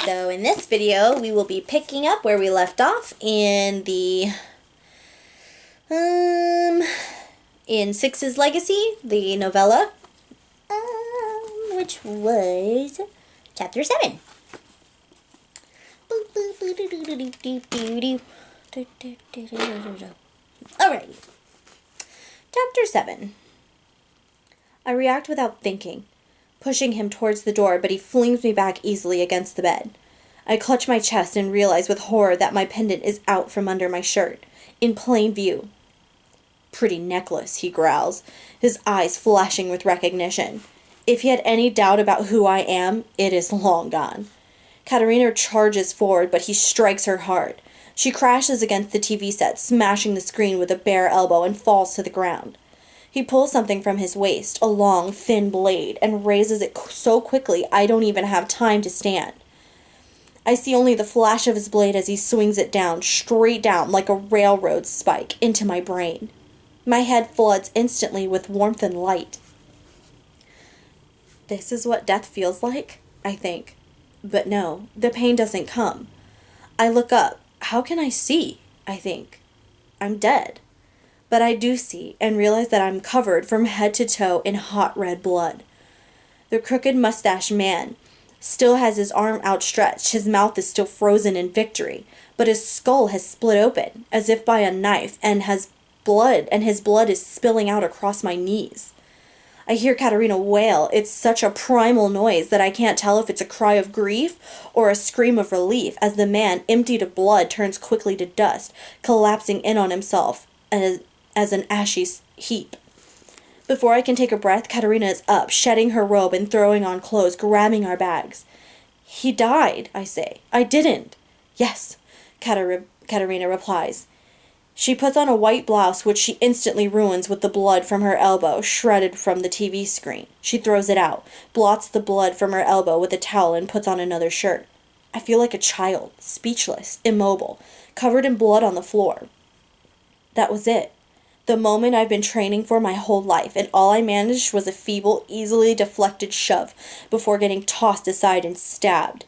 So in this video, we will be picking up where we left off in the in Six's Legacy, the novella, which was chapter 7. Alrighty. Chapter 7. I react without thinking, pushing him towards the door, but he flings me back easily against the bed. I clutch my chest and realize with horror that my pendant is out from under my shirt, in plain view. "Pretty necklace," he growls, his eyes flashing with recognition. If he had any doubt about who I am, it is long gone. Katerina charges forward, but he strikes her hard. She crashes against the TV set, smashing the screen with a bare elbow, and falls to the ground. He pulls something from his waist, a long, thin blade, and raises it so quickly I don't even have time to stand. I see only the flash of his blade as he swings it down, straight down like a railroad spike, into my brain. My head floods instantly with warmth and light. This is what death feels like, I think. But no, the pain doesn't come. I look up. How can I see? I think. I'm dead. But I do see and realize that I'm covered from head to toe in hot red blood. The crooked mustached man still has his arm outstretched, his mouth is still frozen in victory, but his skull has split open, as if by a knife, and his blood is spilling out across my knees. I hear Katerina wail. It's such a primal noise that I can't tell if it's a cry of grief or a scream of relief, as the man, emptied of blood, turns quickly to dust, collapsing in on himself as an ashy heap. Before I can take a breath, Katerina is up, shedding her robe and throwing on clothes, grabbing our bags. "He died," I say. "I didn't." "Yes," Katerina replies. She puts on a white blouse, which she instantly ruins with the blood from her elbow, shredded from the TV screen. She throws it out, blots the blood from her elbow with a towel, and puts on another shirt. I feel like a child, speechless, immobile, covered in blood on the floor. That was it. The moment I've been training for my whole life, and all I managed was a feeble, easily deflected shove before getting tossed aside and stabbed.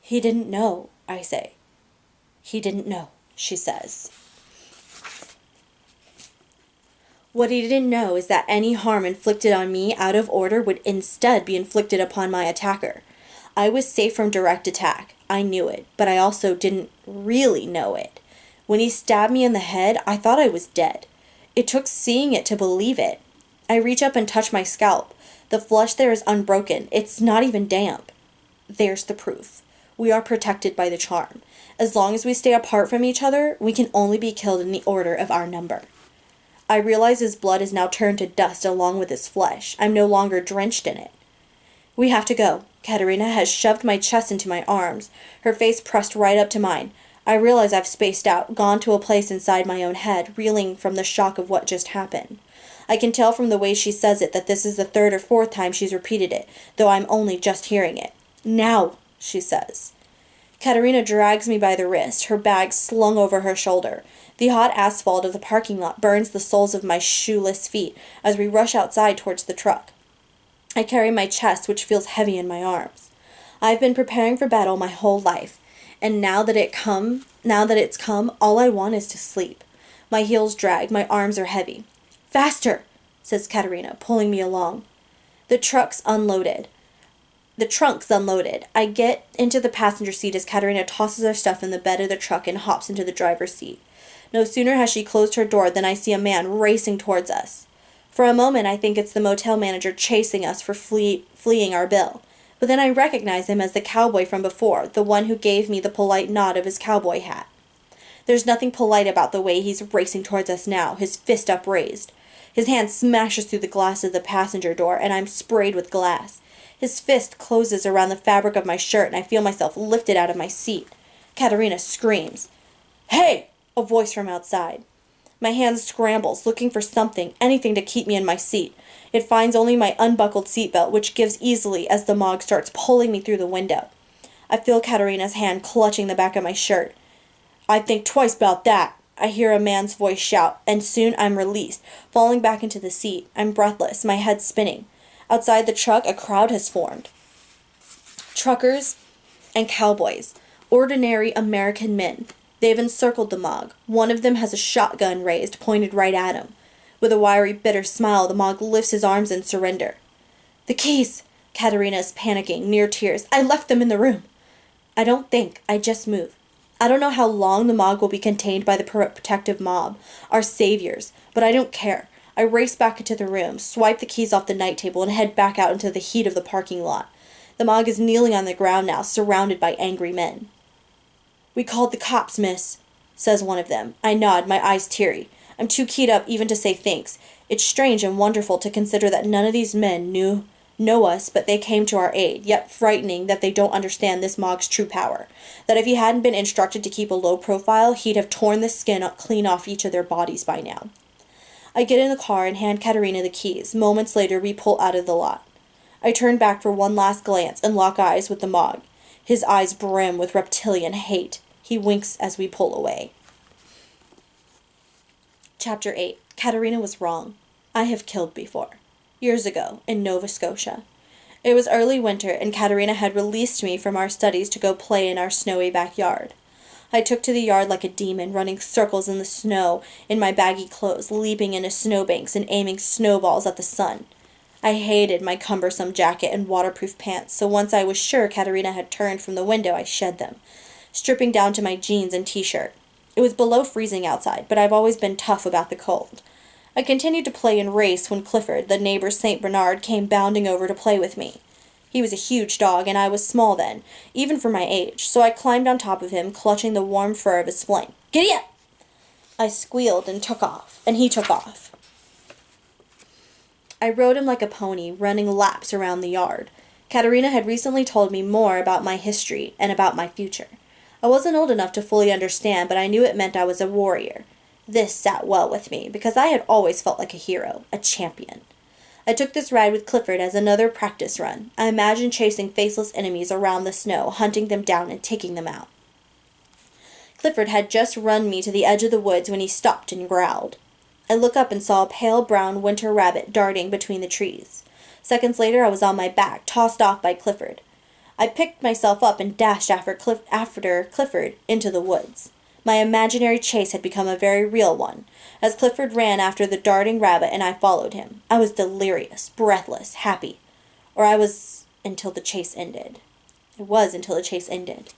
"He didn't know," I say. "He didn't know," she says. What he didn't know is that any harm inflicted on me out of order would instead be inflicted upon my attacker. I was safe from direct attack. I knew it, but I also didn't really know it. When he stabbed me in the head, I thought I was dead. It took seeing it to believe it. I reach up and touch my scalp. The flesh there is unbroken. It's not even damp. There's the proof. We are protected by the charm. As long as we stay apart from each other, we can only be killed in the order of our number. I realize his blood is now turned to dust along with his flesh. I'm no longer drenched in it. "We have to go." Katerina has shoved my chest into my arms, her face pressed right up to mine. I realize I've spaced out, gone to a place inside my own head, reeling from the shock of what just happened. I can tell from the way she says it that this is the third or fourth time she's repeated it, though I'm only just hearing it. "Now," she says. Katerina drags me by the wrist, her bag slung over her shoulder. The hot asphalt of the parking lot burns the soles of my shoeless feet as we rush outside towards the truck. I carry my chest, which feels heavy in my arms. I've been preparing for battle my whole life, and now that it's come, all I want is to sleep. My heels drag, my arms are heavy. "Faster," says Katerina, pulling me along. The trunk's unloaded. I get into the passenger seat as Katerina tosses her stuff in the bed of the truck and hops into the driver's seat. No sooner has she closed her door than I see a man racing towards us. For a moment I think it's the motel manager chasing us for fleeing our bill. But then I recognize him as the cowboy from before, the one who gave me the polite nod of his cowboy hat. There's nothing polite about the way he's racing towards us now, his fist upraised. His hand smashes through the glass of the passenger door, and I'm sprayed with glass. His fist closes around the fabric of my shirt, and I feel myself lifted out of my seat. Katerina screams. "Hey!" A voice from outside. My hand scrambles, looking for something, anything to keep me in my seat. It finds only my unbuckled seatbelt, which gives easily as the Mog starts pulling me through the window. I feel Katerina's hand clutching the back of my shirt. "I'd think twice about that," I hear a man's voice shout, and soon I'm released, falling back into the seat. I'm breathless, my head spinning. Outside the truck, a crowd has formed. Truckers, and cowboys, ordinary American men. They've encircled the Mog. One of them has a shotgun raised, pointed right at him. With a wiry, bitter smile, the Mog lifts his arms in surrender. "The keys!" Katerina is panicking, near tears. "I left them in the room." "I don't think. I just move. I don't know how long the Mog will be contained by the protective mob, our saviors, but I don't care. I race back into the room, swipe the keys off the night table, and head back out into the heat of the parking lot. The Mog is kneeling on the ground now, surrounded by angry men. "We called the cops, miss," says one of them. I nod, my eyes teary. I'm too keyed up even to say thanks. It's strange and wonderful to consider that none of these men know us, but they came to our aid, yet frightening that they don't understand this Mog's true power. That if he hadn't been instructed to keep a low profile, he'd have torn the skin clean off each of their bodies by now. I get in the car and hand Katerina the keys. Moments later, we pull out of the lot. I turn back for one last glance and lock eyes with the Mog. His eyes brim with reptilian hate. He winks as we pull away. Chapter 8. Katerina was wrong. I have killed before. Years ago, in Nova Scotia. It was early winter, and Katerina had released me from our studies to go play in our snowy backyard. I took to the yard like a demon, running circles in the snow in my baggy clothes, leaping into snowbanks and aiming snowballs at the sun. I hated my cumbersome jacket and waterproof pants, so once I was sure Katerina had turned from the window, I shed them, stripping down to my jeans and t-shirt. It was below freezing outside, but I've always been tough about the cold. I continued to play and race when Clifford, the neighbor's St. Bernard, came bounding over to play with me. He was a huge dog, and I was small then, even for my age, so I climbed on top of him, clutching the warm fur of his flank. "Giddy up!" I squealed and took off, and he took off. I rode him like a pony, running laps around the yard. Katerina had recently told me more about my history and about my future. I wasn't old enough to fully understand, but I knew it meant I was a warrior. This sat well with me, because I had always felt like a hero, a champion. I took this ride with Clifford as another practice run. I imagined chasing faceless enemies around the snow, hunting them down and taking them out. Clifford had just run me to the edge of the woods when he stopped and growled. I looked up and saw a pale brown winter rabbit darting between the trees. Seconds later, I was on my back, tossed off by Clifford. I picked myself up and dashed after Clifford into the woods. My imaginary chase had become a very real one, as Clifford ran after the darting rabbit and I followed him. I was delirious, breathless, happy. Or I was until the chase ended. It was until the chase ended.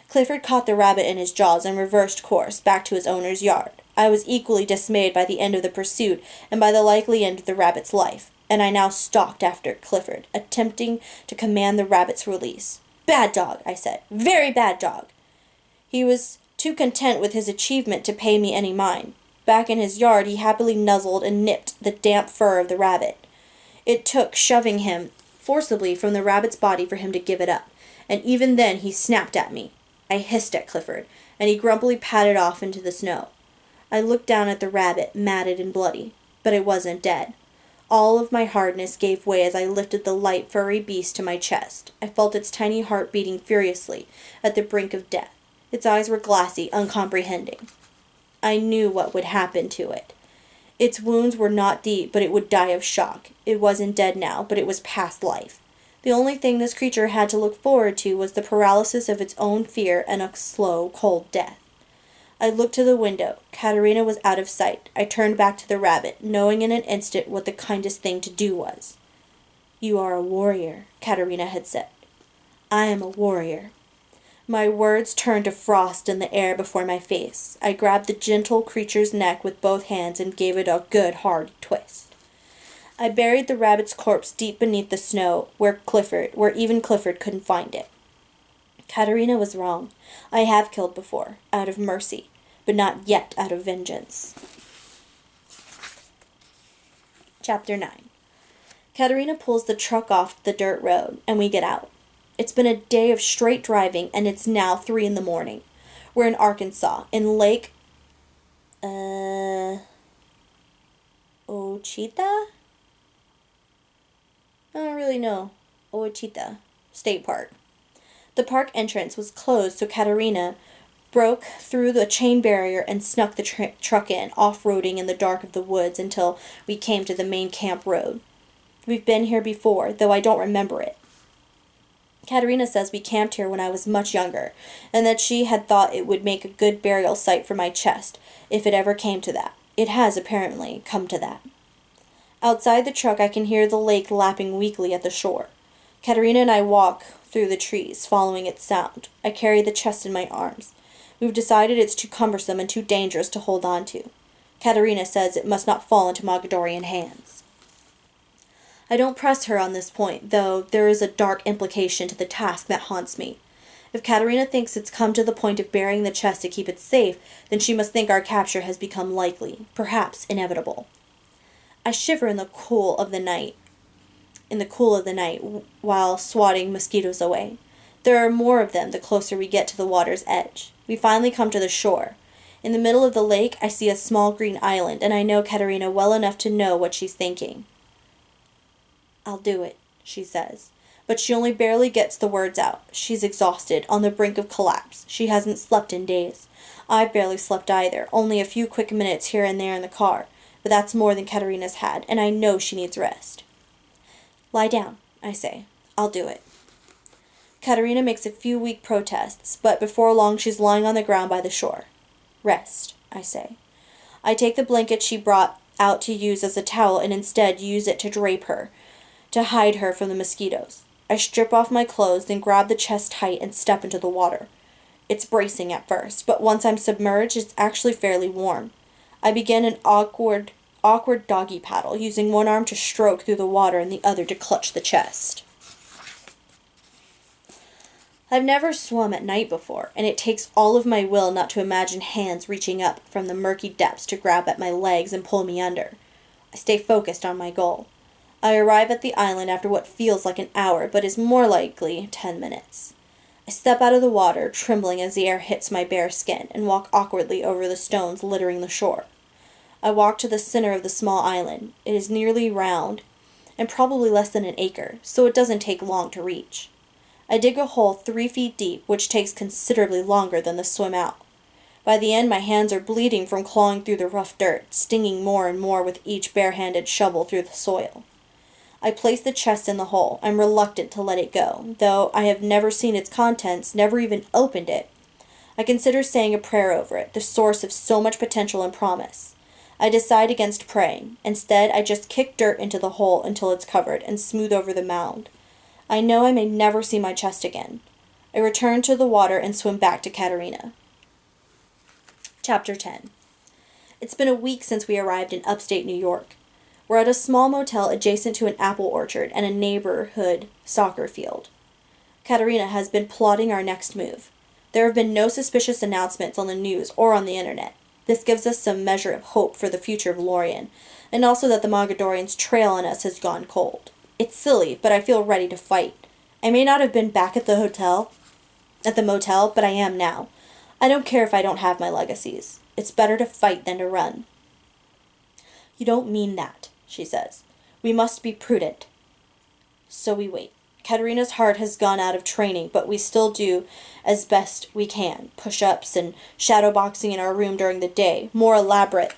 Clifford caught the rabbit in his jaws and reversed course back to his owner's yard. I was equally dismayed by the end of the pursuit and by the likely end of the rabbit's life, and I now stalked after Clifford, attempting to command the rabbit's release. "Bad dog," I said. "Very bad dog." He was too content with his achievement to pay me any mind. Back in his yard, he happily nuzzled and nipped the damp fur of the rabbit. It took shoving him forcibly from the rabbit's body for him to give it up, and even then he snapped at me. I hissed at Clifford, and he grumpily padded off into the snow. I looked down at the rabbit, matted and bloody, but it wasn't dead. All of my hardness gave way as I lifted the light, furry beast to my chest. I felt its tiny heart beating furiously at the brink of death. Its eyes were glassy, uncomprehending. I knew what would happen to it. Its wounds were not deep, but it would die of shock. It wasn't dead now, but it was past life. The only thing this creature had to look forward to was the paralysis of its own fear and a slow, cold death. I looked to the window. Katerina was out of sight. I turned back to the rabbit, knowing in an instant what the kindest thing to do was. "You are a warrior," Katerina had said. "I am a warrior." My words turned to frost in the air before my face. I grabbed the gentle creature's neck with both hands and gave it a good hard twist. I buried the rabbit's corpse deep beneath the snow, where even Clifford couldn't find it. Katerina was wrong. I have killed before, out of mercy, but not yet out of vengeance. Chapter 9. Katerina pulls the truck off the dirt road, and we get out. It's been a day of straight driving, and it's now 3 a.m. We're in Arkansas, in Lake, Ouachita? I don't really know. Ouachita State Park. The park entrance was closed, so Katerina broke through the chain barrier and snuck the truck in, off-roading in the dark of the woods until we came to the main camp road. We've been here before, though I don't remember it. Katerina says we camped here when I was much younger, and that she had thought it would make a good burial site for my chest, if it ever came to that. It has, apparently, come to that. Outside the truck I can hear the lake lapping weakly at the shore. Katerina and I walk through the trees, following its sound. I carry the chest in my arms. We've decided it's too cumbersome and too dangerous to hold on to. Katerina says it must not fall into Mogadorian hands. I don't press her on this point, though there is a dark implication to the task that haunts me. If Katerina thinks it's come to the point of burying the chest to keep it safe, then she must think our capture has become likely, perhaps inevitable. I shiver in the cool of the night, while swatting mosquitoes away. There are more of them the closer we get to the water's edge. We finally come to the shore. In the middle of the lake, I see a small green island, and I know Katerina well enough to know what she's thinking. "I'll do it," she says. But she only barely gets the words out. She's exhausted, on the brink of collapse. She hasn't slept in days. I've barely slept either, only a few quick minutes here and there in the car. But that's more than Katerina's had, and I know she needs rest. "Lie down," I say. "I'll do it." Katerina makes a few weak protests, but before long she's lying on the ground by the shore. "Rest," I say. I take the blanket she brought out to use as a towel and instead use it to drape her, to hide her from the mosquitoes. I strip off my clothes, then grab the chest tight and step into the water. It's bracing at first, but once I'm submerged, it's actually fairly warm. I begin an awkward doggy paddle, using one arm to stroke through the water and the other to clutch the chest. I've never swum at night before, and it takes all of my will not to imagine hands reaching up from the murky depths to grab at my legs and pull me under. I stay focused on my goal. I arrive at the island after what feels like an hour, but is more likely 10 minutes. I step out of the water, trembling as the air hits my bare skin, and walk awkwardly over the stones littering the shore. I walk to the center of the small island. It is nearly round, and probably less than an acre, so it doesn't take long to reach. I dig a hole 3 feet deep, which takes considerably longer than the swim out. By the end, my hands are bleeding from clawing through the rough dirt, stinging more and more with each bare-handed shovel through the soil. I place the chest in the hole. I'm reluctant to let it go, though I have never seen its contents, never even opened it. I consider saying a prayer over it, the source of so much potential and promise. I decide against praying. Instead, I just kick dirt into the hole until it's covered and smooth over the mound. I know I may never see my chest again. I return to the water and swim back to Katerina. Chapter 10. It's been a week since we arrived in upstate New York. We're at a small motel adjacent to an apple orchard and a neighborhood soccer field. Katerina has been plotting our next move. There have been no suspicious announcements on the news or on the internet. This gives us some measure of hope for the future of Lorien, and also that the Mogadorians' trail on us has gone cold. It's silly, but I feel ready to fight. I may not have been back at the motel, but I am now. I don't care if I don't have my legacies. It's better to fight than to run. "You don't mean that," she says. "We must be prudent." So we wait. Katerina's heart has gone out of training, but we still do as best we can. Push-ups and shadowboxing in our room during the day. More elaborate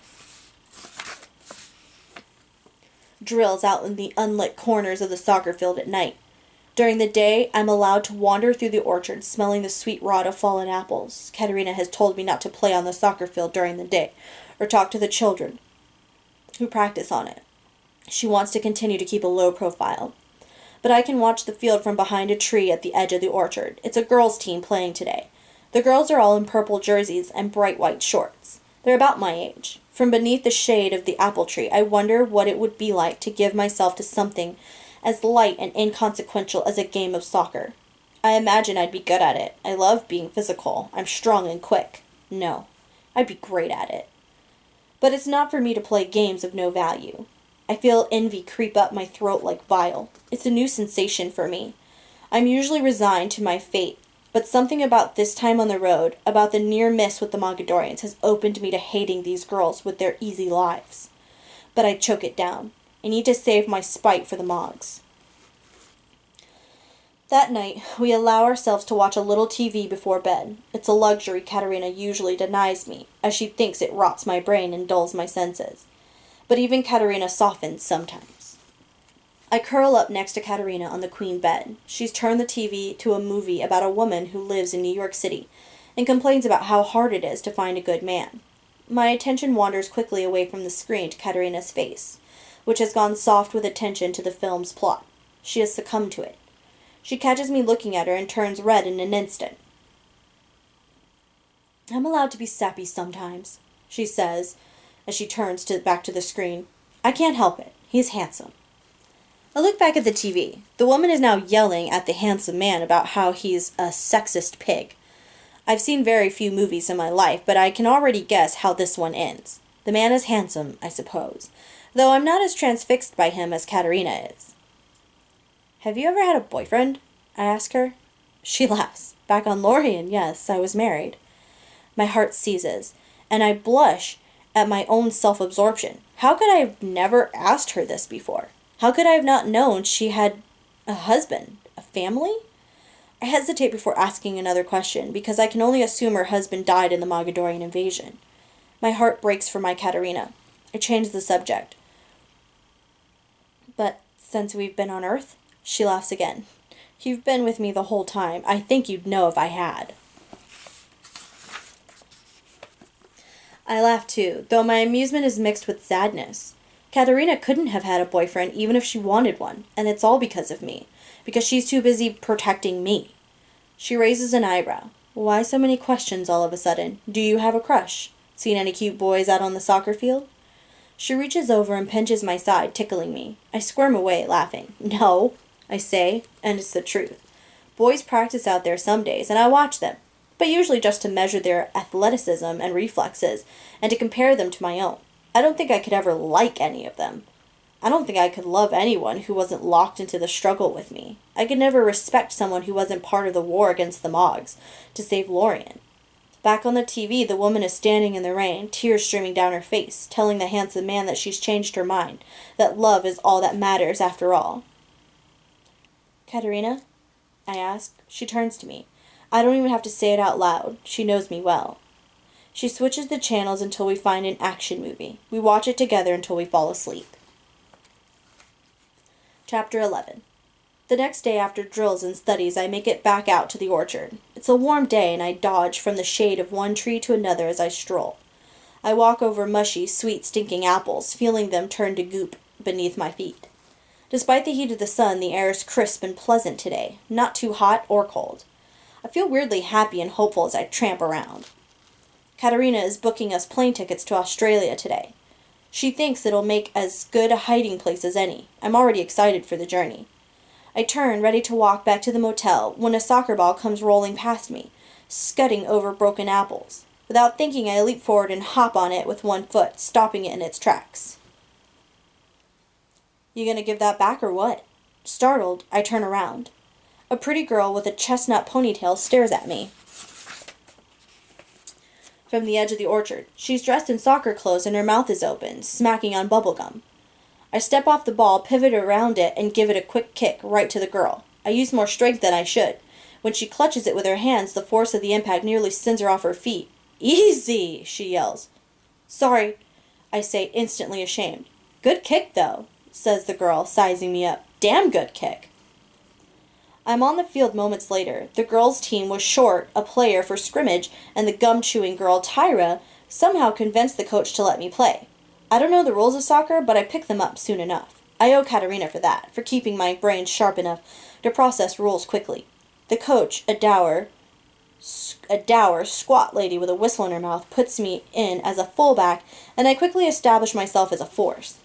drills out in the unlit corners of the soccer field at night. During the day, I'm allowed to wander through the orchard, smelling the sweet rot of fallen apples. Katerina has told me not to play on the soccer field during the day, or talk to the children who practice on it. She wants to continue to keep a low profile. But I can watch the field from behind a tree at the edge of the orchard. It's a girls' team playing today. The girls are all in purple jerseys and bright white shorts. They're about my age. From beneath the shade of the apple tree, I wonder what it would be like to give myself to something as light and inconsequential as a game of soccer. I imagine I'd be good at it. I love being physical. I'm strong and quick. No, I'd be great at it. But it's not for me to play games of no value. I feel envy creep up my throat like bile. It's a new sensation for me. I'm usually resigned to my fate, but something about this time on the road, about the near miss with the Mogadorians, has opened me to hating these girls with their easy lives. But I choke it down. I need to save my spite for the Mogs. That night, we allow ourselves to watch a little TV before bed. It's a luxury Katerina usually denies me, as she thinks it rots my brain and dulls my senses. But even Katerina softens sometimes. I curl up next to Katerina on the queen bed. She's turned the TV to a movie about a woman who lives in New York City and complains about how hard it is to find a good man. My attention wanders quickly away from the screen to Katerina's face, which has gone soft with attention to the film's plot. She has succumbed to it. She catches me looking at her and turns red in an instant. "I'm allowed to be sappy sometimes," she says as she turns back to the screen. "I can't help it. He's handsome." I look back at the TV. The woman is now yelling at the handsome man about how he's a sexist pig. I've seen very few movies in my life, but I can already guess how this one ends. The man is handsome, I suppose, though I'm not as transfixed by him as Katerina is. "Have you ever had a boyfriend?" I ask her. She laughs. "Back on Lorien, yes, I was married." My heart seizes, and I blush at my own self-absorption. How could I have never asked her this before? How could I have not known she had a husband, a family? I hesitate before asking another question, because I can only assume her husband died in the Mogadorian invasion. My heart breaks for my Katerina. I change the subject. "But since we've been on Earth?" She laughs again. "You've been with me the whole time. I think you'd know if I had." I laugh too, though my amusement is mixed with sadness. Katerina couldn't have had a boyfriend even if she wanted one, and it's all because of me, because she's too busy protecting me. She raises an eyebrow. "Why so many questions all of a sudden? Do you have a crush? Seen any cute boys out on the soccer field?" She reaches over and pinches my side, tickling me. I squirm away, laughing. "No," I say, and it's the truth. Boys practice out there some days, and I watch them, but usually just to measure their athleticism and reflexes, and to compare them to my own. I don't think I could ever like any of them. I don't think I could love anyone who wasn't locked into the struggle with me. I could never respect someone who wasn't part of the war against the Mogs to save Lorien. Back on the TV, the woman is standing in the rain, tears streaming down her face, telling the handsome man that she's changed her mind, that love is all that matters after all. "Katerina?" I ask. She turns to me. I don't even have to say it out loud. She knows me well. She switches the channels until we find an action movie. We watch it together until we fall asleep. Chapter 11. The next day after drills and studies, I make it back out to the orchard. It's a warm day, and I dodge from the shade of one tree to another as I stroll. I walk over mushy, sweet, stinking apples, feeling them turn to goop beneath my feet. Despite the heat of the sun, the air is crisp and pleasant today, not too hot or cold. I feel weirdly happy and hopeful as I tramp around. Katerina is booking us plane tickets to Australia today. She thinks it'll make as good a hiding place as any. I'm already excited for the journey. I turn, ready to walk back to the motel, when a soccer ball comes rolling past me, scudding over broken apples. Without thinking, I leap forward and hop on it with one foot, stopping it in its tracks. "You gonna give that back or what?" Startled, I turn around. A pretty girl with a chestnut ponytail stares at me from the edge of the orchard. She's dressed in soccer clothes and her mouth is open, smacking on bubble gum. I step off the ball, pivot around it, and give it a quick kick right to the girl. I use more strength than I should. When she clutches it with her hands, the force of the impact nearly sends her off her feet. "Easy!" she yells. "Sorry," I say, instantly ashamed. "Good kick, though," says the girl, sizing me up. "Damn good kick." I'm on the field moments later. The girls' team was short a player for scrimmage, and the gum-chewing girl, Tyra, somehow convinced the coach to let me play. I don't know the rules of soccer, but I picked them up soon enough. I owe Katerina for that, for keeping my brain sharp enough to process rules quickly. The coach, a dour, squat lady with a whistle in her mouth, puts me in as a fullback, and I quickly establish myself as a force.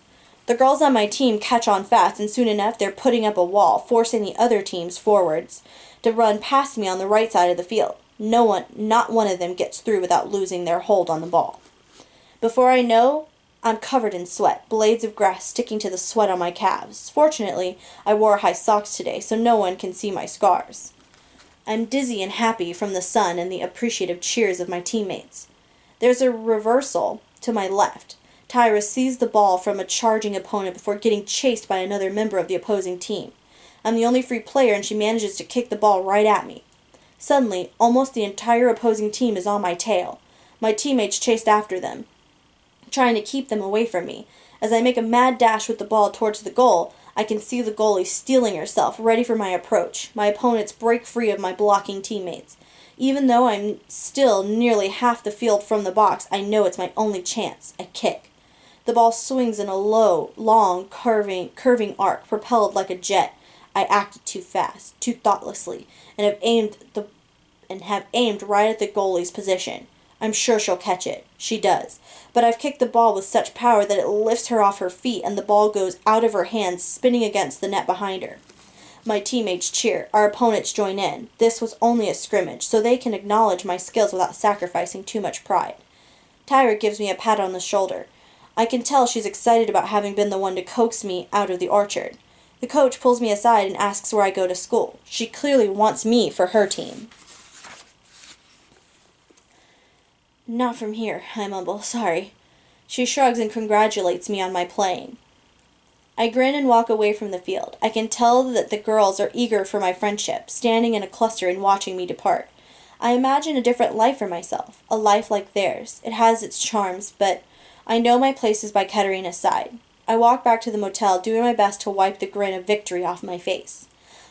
The girls on my team catch on fast, and soon enough they're putting up a wall, forcing the other team's forwards to run past me on the right side of the field. Not one of them gets through without losing their hold on the ball. Before I know, I'm covered in sweat, blades of grass sticking to the sweat on my calves. Fortunately, I wore high socks today, so no one can see my scars. I'm dizzy and happy from the sun and the appreciative cheers of my teammates. There's a reversal to my left. Tyra seized the ball from a charging opponent before getting chased by another member of the opposing team. I'm the only free player, and she manages to kick the ball right at me. Suddenly, almost the entire opposing team is on my tail. My teammates chased after them, trying to keep them away from me. As I make a mad dash with the ball towards the goal, I can see the goalie steeling herself, ready for my approach. My opponents break free of my blocking teammates. Even though I'm still nearly half the field from the box, I know it's my only chance. I kick. The ball swings in a low, long, curving arc, propelled like a jet. I acted too fast, too thoughtlessly, and have aimed right at the goalie's position. I'm sure she'll catch it. She does. But I've kicked the ball with such power that it lifts her off her feet and the ball goes out of her hands, spinning against the net behind her. My teammates cheer. Our opponents join in. This was only a scrimmage, so they can acknowledge my skills without sacrificing too much pride. Tyra gives me a pat on the shoulder. I can tell she's excited about having been the one to coax me out of the orchard. The coach pulls me aside and asks where I go to school. She clearly wants me for her team. Not from here, I mumble. Sorry. She shrugs and congratulates me on my playing. I grin and walk away from the field. I can tell that the girls are eager for my friendship, standing in a cluster and watching me depart. I imagine a different life for myself, a life like theirs. It has its charms, but I know my place is by Katerina's side. I walk back to the motel, doing my best to wipe the grin of victory off my face.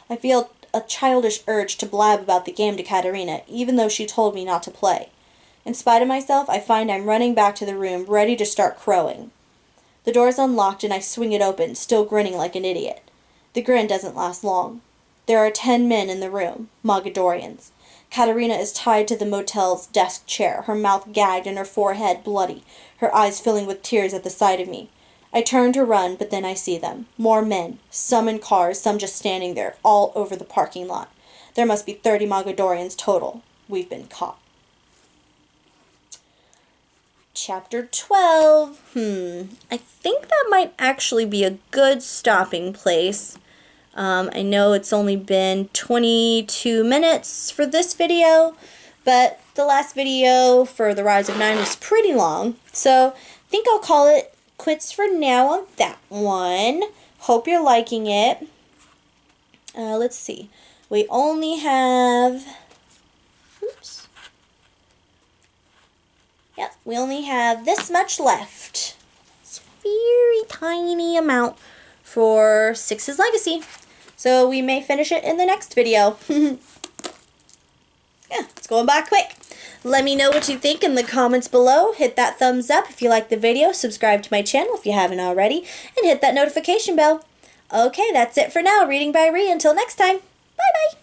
I feel a childish urge to blab about the game to Katerina, even though she told me not to play. In spite of myself, I find I'm running back to the room, ready to start crowing. The door's unlocked and I swing it open, still grinning like an idiot. The grin doesn't last long. There are 10 men in the room, Mogadorians. Katerina is tied to the motel's desk chair, her mouth gagged and her forehead bloody, her eyes filling with tears at the sight of me. I turn to run, but then I see them. More men, some in cars, some just standing there, all over the parking lot. There must be 30 Mogadorians total. We've been caught. Chapter 12. I think that might actually be a good stopping place. I know it's only been 22 minutes for this video, but the last video for The Rise of Nine was pretty long, so I think I'll call it quits for now on that one. Hope you're liking it. Let's see. We only have... Oops. Yep, we only have this much left. It's a very tiny amount for Six's Legacy. So we may finish it in the next video. Yeah, it's going by quick. Let me know what you think in the comments below. Hit that thumbs up if you like the video. Subscribe to my channel if you haven't already. And hit that notification bell. Okay, that's it for now. Reading by Ree. Until next time. Bye-bye.